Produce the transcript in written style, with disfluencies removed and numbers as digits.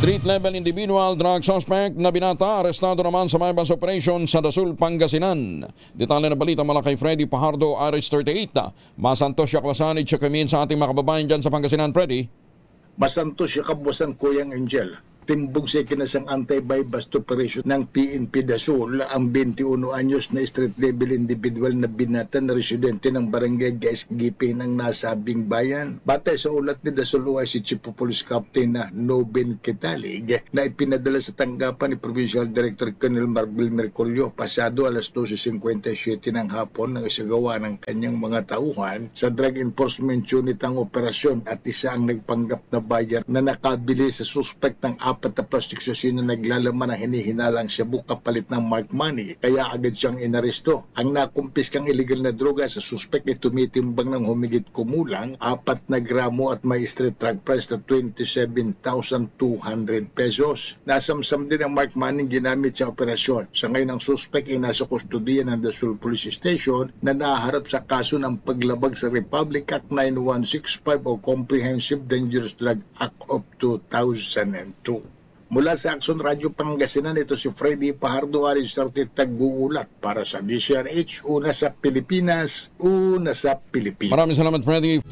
Street-level individual drug suspect na binata, arestado naman sa may bus operation sa Dasul, Pangasinan. Detalye na balita mula kay Freddy Pajardo, Aris 38. Masantos siya kawasanid siya kamin sa ating mga kababayan dyan sa Pangasinan, Freddy. Masantos siya kabusan Kuyang Angel. Timbog sa kinasang anti-buy-bust operation ng PNP Dasul ang 21 anyos na street-level individual na binata na residente ng barangay GSGP ng nasabing bayan. Batay sa ulat ni Dasul OIC Chief of Police Captain na Nobin Kitalig na ipinadala sa tanggapan ni Provincial Director Colonel Marbil Merculio pasado alas 12:57 ng hapon ng isagawa ng kanyang mga tauhan sa Drug Enforcement Unit ang operasyon at isa ang nagpanggap na buyer na nakabili sa suspect ng 4 na plastic sachet na naglalaman ng hinihinalang Cebu kapalit ng mark money, kaya agad siyang inaresto. Ang nakumpiskang illegal na droga sa suspect ay tumitimbang ng humigit kumulang 4 na gramo at may street drug price na 27,200 pesos. Nasamsam din ang mark money ginamit sa operasyon. Sa ngayon ang suspect ay nasa kustudiya ng Dasul Police Station na naharap sa kaso ng paglabag sa Republic Act 9165 o Comprehensive Dangerous Drug Act of 2002. Mula sa Action Radio Pangasinan, ito si Freddy Pajardo, Aris 30, tag-uulat para sa DCRH, una sa Pilipinas, una sa Pilipinas. Maraming salamat, Freddy.